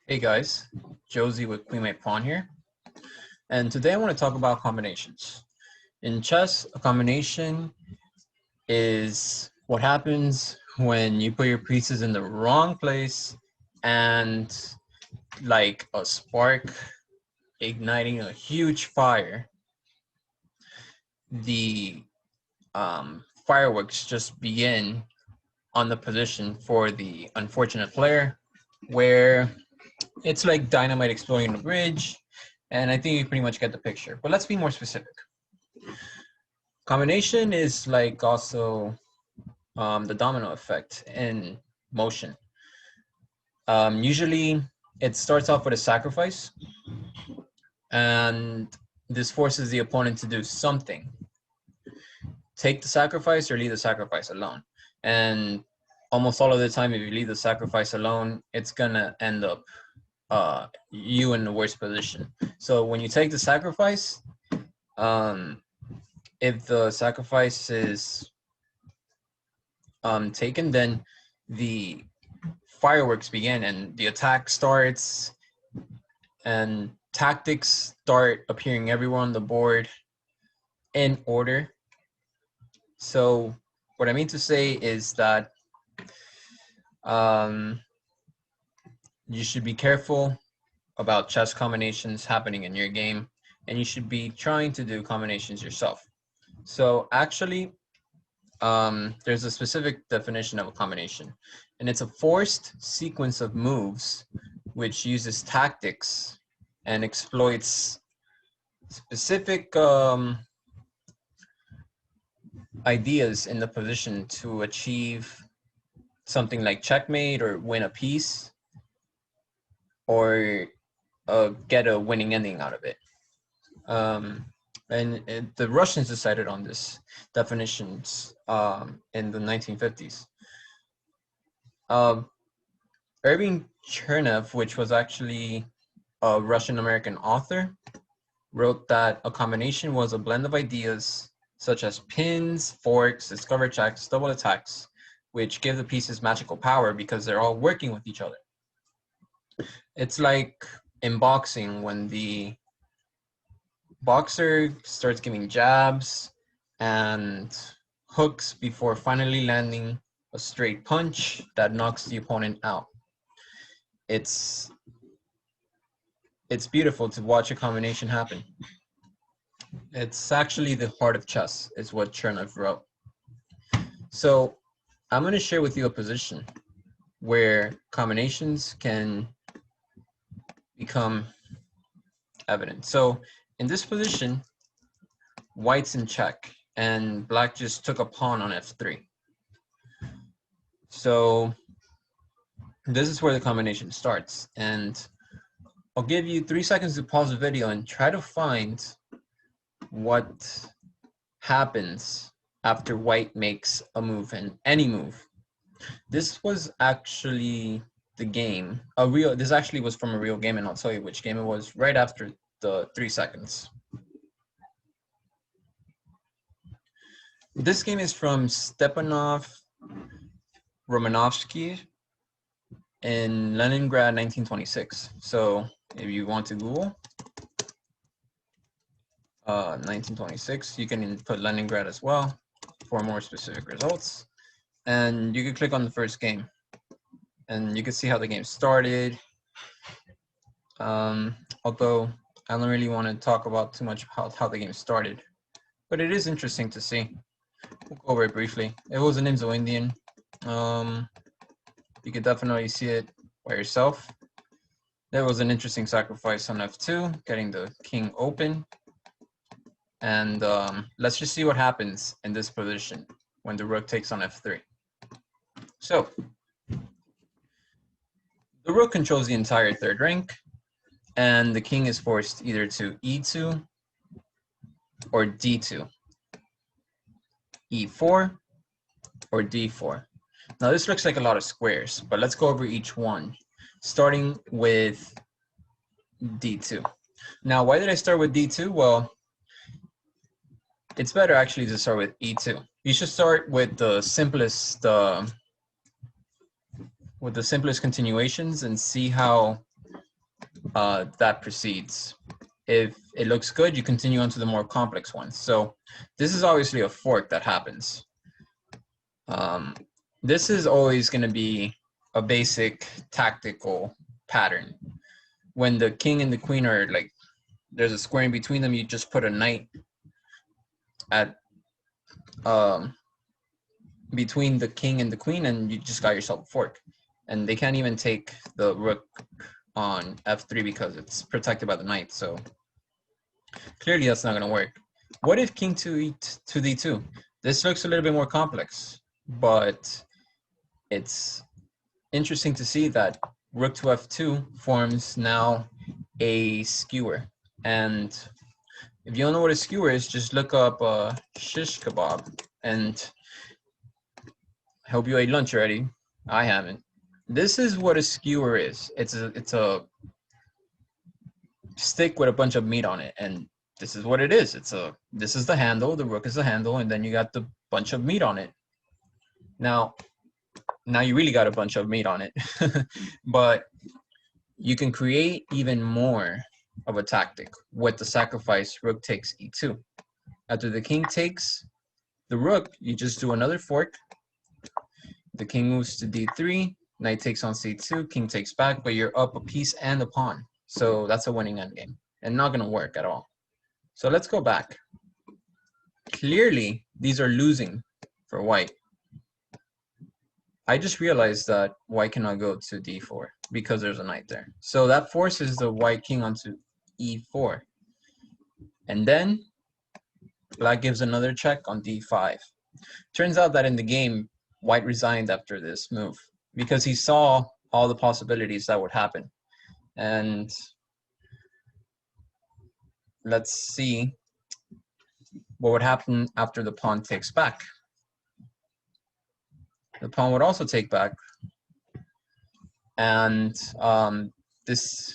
Hey guys, Josie with Queenmate Pawn here, and today I want to talk about combinations. In chess, a combination is what happens when you put your pieces in the wrong place and like a spark igniting a huge fire, the fireworks just begin on the position for the unfortunate player, where it's like dynamite exploding the bridge, and I think you pretty much get the picture. But let's be more specific. Combination is like also the domino effect in motion. Usually it starts off with a sacrifice, and this forces the opponent to do something. Take the sacrifice or leave the sacrifice alone. And almost all of the time, if you leave the sacrifice alone, it's gonna end up you in the worst position. So when you take the sacrifice, if the sacrifice is taken, then the fireworks begin and the attack starts and tactics start appearing everywhere on the board in order. So what I mean to say is that you should be careful about chess combinations happening in your game, and you should be trying to do combinations yourself. So actually, there's a specific definition of a combination, and it's a forced sequence of moves which uses tactics and exploits specific ideas in the position to achieve something like checkmate or win a piece or get a winning ending out of it. And the Russians decided on this definitions in the 1950s. Irving Chernev, which was actually a Russian-American author, wrote that a combination was a blend of ideas such as pins, forks, discover checks, double attacks, which give the pieces magical power because they're all working with each other. It's like in boxing when the boxer starts giving jabs and hooks before finally landing a straight punch that knocks the opponent out. It's beautiful to watch a combination happen. It's actually the heart of chess, is what Chernev wrote. So I'm going to share with you a position where combinations can become evident. So in this position, white's in check, and black just took a pawn on f3. So this is where the combination starts, and I'll give you 3 seconds to pause the video and try to find what happens after white makes a move, and any move. This was actually the game, this actually was from a real game, and I'll tell you which game it was right after the 3 seconds. This game is from Stepanov Romanovsky in Leningrad, 1926. So if you want to Google 1926, you can put Leningrad as well for more specific results. And you can click on the first game, and you can see how the game started. Although I don't really want to talk about too much about how the game started, but it is interesting to see. We'll go over it briefly. It was an Imzo-Indian. You could definitely see it by yourself. There was an interesting sacrifice on f2, getting the king open. And let's just see what happens in this position when the rook takes on f3. So the rook controls the entire third rank, and the king is forced either to e2 or d2, e4 or d4. Now this looks like a lot of squares, but let's go over each one, starting with d2. Now, why did I start with d2? Well, it's better actually to start with e2. You should start with the simplest continuations and see how that proceeds. If it looks good, you continue on to the more complex ones. So this is obviously a fork that happens. This is always going to be a basic tactical pattern. When the king and the queen are like, there's a square in between them, you just put a knight at between the king and the queen, and you just got yourself a fork. And they can't even take the rook on f3 because it's protected by the knight. So clearly that's not going to work. What if king to d2? This looks a little bit more complex, but it's interesting to see that rook to f2 forms now a skewer. And if you don't know what a skewer is, just look up shish kebab. And I hope you ate lunch already. I haven't. This is what a skewer is. It's a stick with a bunch of meat on it, and this is what it is. This is the handle. The rook is the handle, and then you got the bunch of meat on it. Now you really got a bunch of meat on it, but you can create even more of a tactic with the sacrifice rook takes e2. After the king takes the rook, you just do another fork. The king moves to d3, knight takes on c2, king takes back, but you're up a piece and a pawn. So that's a winning endgame, and not going to work at all. So let's go back. Clearly, these are losing for white. I just realized that white cannot go to d4 because there's a knight there. So that forces the white king onto e4. And then black gives another check on d5. Turns out that in the game, white resigned after this move because he saw all the possibilities that would happen. And let's see what would happen after the pawn takes back. The pawn would also take back, and this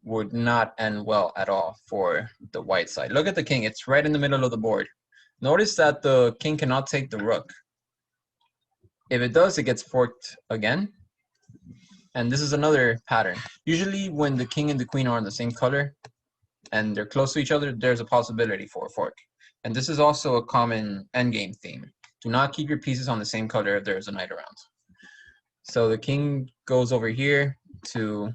would not end well at all for the white side. Look at the king. It's right in the middle of the board. Notice that the king cannot take the rook. If it does, it gets forked again. And this is another pattern. Usually when the king and the queen are in the same color and they're close to each other, there's a possibility for a fork. And this is also a common endgame theme. Do not keep your pieces on the same color if there's a knight around. So the king goes over here to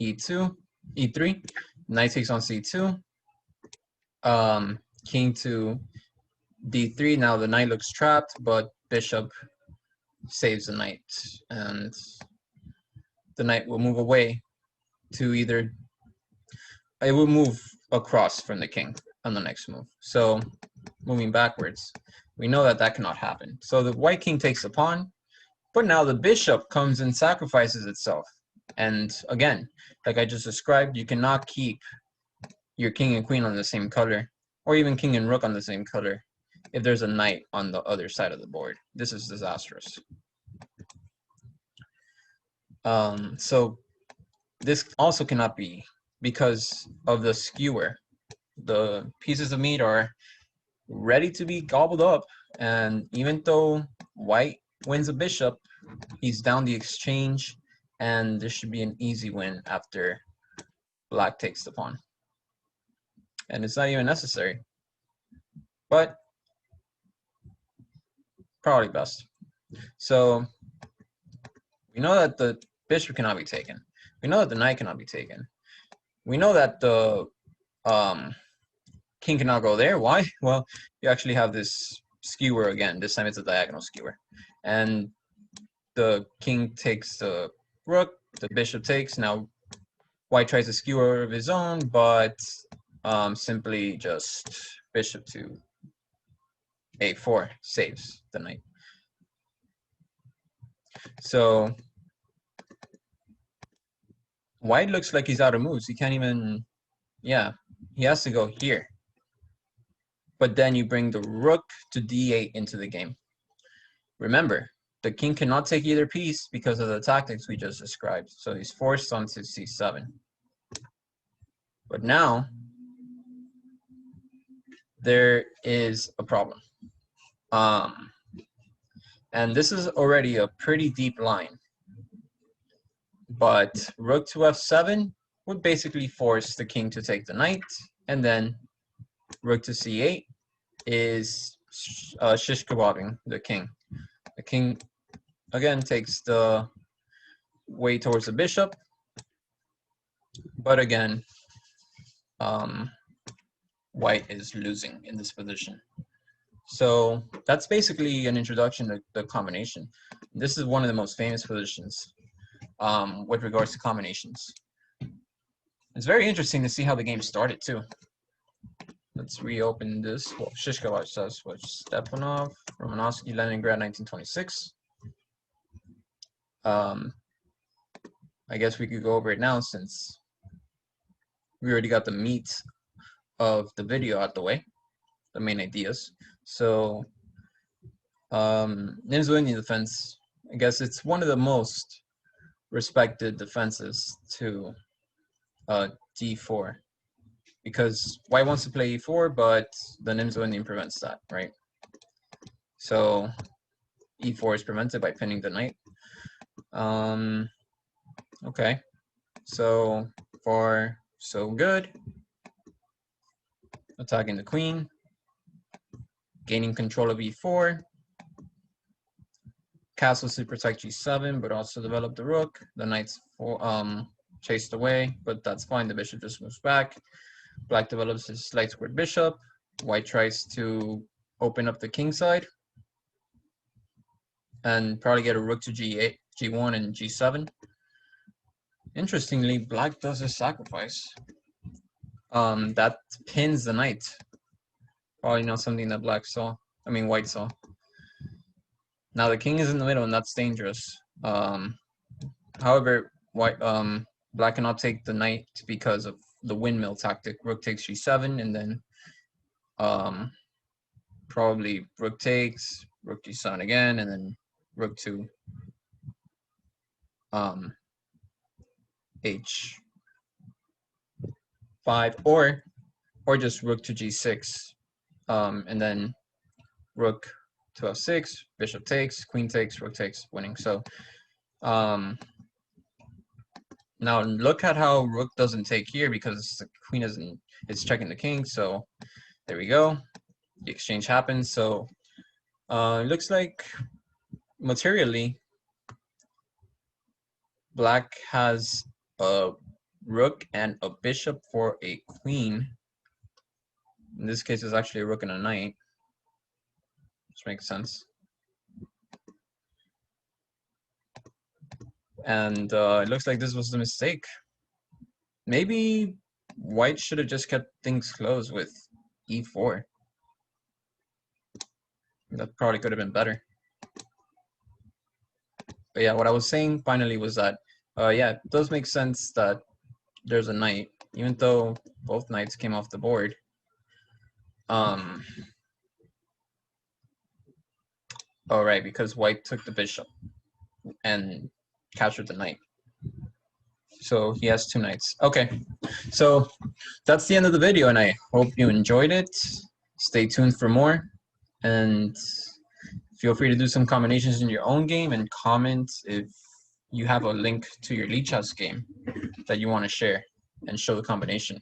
e2, e3. Knight takes on c2. King to d3. Now the knight looks trapped, but bishop saves the knight. And the knight will move away to either... It will move across from the king on the next move. So moving backwards, we know that that cannot happen. So the white king takes the pawn, but now the bishop comes and sacrifices itself. And again, like I just described, you cannot keep your king and queen on the same color, or even king and rook on the same color, if there's a knight on the other side of the board. This is disastrous. So this also cannot be because of the skewer. The pieces of meat are ready to be gobbled up, and even though white wins a bishop, he's down the exchange, and this should be an easy win after black takes the pawn. And it's not even necessary, but probably best. So we know that the bishop cannot be taken. We know that the knight cannot be taken. We know that the king cannot go there. Why? Well, you actually have this skewer again. This time it's a diagonal skewer. And the king takes the rook, the bishop takes. Now white tries to skewer of his own, but simply just bishop to a4 saves the knight. So white looks like he's out of moves. He can't even, yeah, he has to go here. But then you bring the rook to d8 into the game. Remember, the king cannot take either piece because of the tactics we just described. So he's forced onto c7. But now, there is a problem. And this is already a pretty deep line. But rook to f7 would basically force the king to take the knight, and then rook to c8 is shish kebabbing the king. The king again takes the way towards the bishop, but again, white is losing in this position. So that's basically an introduction to the combination. This is one of the most famous positions with regards to combinations. It's very interesting to see how the game started too. Let's reopen this. Well, Shishkevich says, which Stepanov, Romanovsky, Leningrad, 1926. I guess we could go over it now since we already got the meat of the video out the way, the main ideas. So, Nimzo-Indian defense, I guess it's one of the most respected defenses to d4, because white wants to play e4, but the Nimzo-Indian prevents that, right? So e4 is prevented by pinning the knight. Okay, so far so good. Attacking the queen, gaining control of e4, castles to protect g7, but also develop the rook. The knight's chased away, but that's fine. The bishop just moves back. Black develops his light squared bishop. White tries to open up the king side and probably get a rook to g8, g1, and g7. Interestingly, black does a sacrifice. That pins the knight. Probably not something that white saw. Now the king is in the middle, and that's dangerous. However, black cannot take the knight because of the windmill tactic. Rook takes g7, and then probably rook takes, rook g7 again, and then rook to h5, or just rook to g6, and then rook to f6, bishop takes, queen takes, rook takes, winning. So now look at how rook doesn't take here, because the queen it's checking the king. So there we go. The exchange happens. So it looks like materially black has a rook and a bishop for a queen. In this case, it's actually a rook and a knight, which makes sense. And it looks like this was the mistake. Maybe white should have just kept things close with e4. That probably could have been better. But yeah, what I was saying finally was that, yeah, it does make sense that there's a knight, even though both knights came off the board. All right, because white took the bishop and captured the knight. So he has two knights. Okay, so that's the end of the video, and I hope you enjoyed it. Stay tuned for more, and feel free to do some combinations in your own game, and comment if you have a link to your Lichess game that you want to share and show the combination.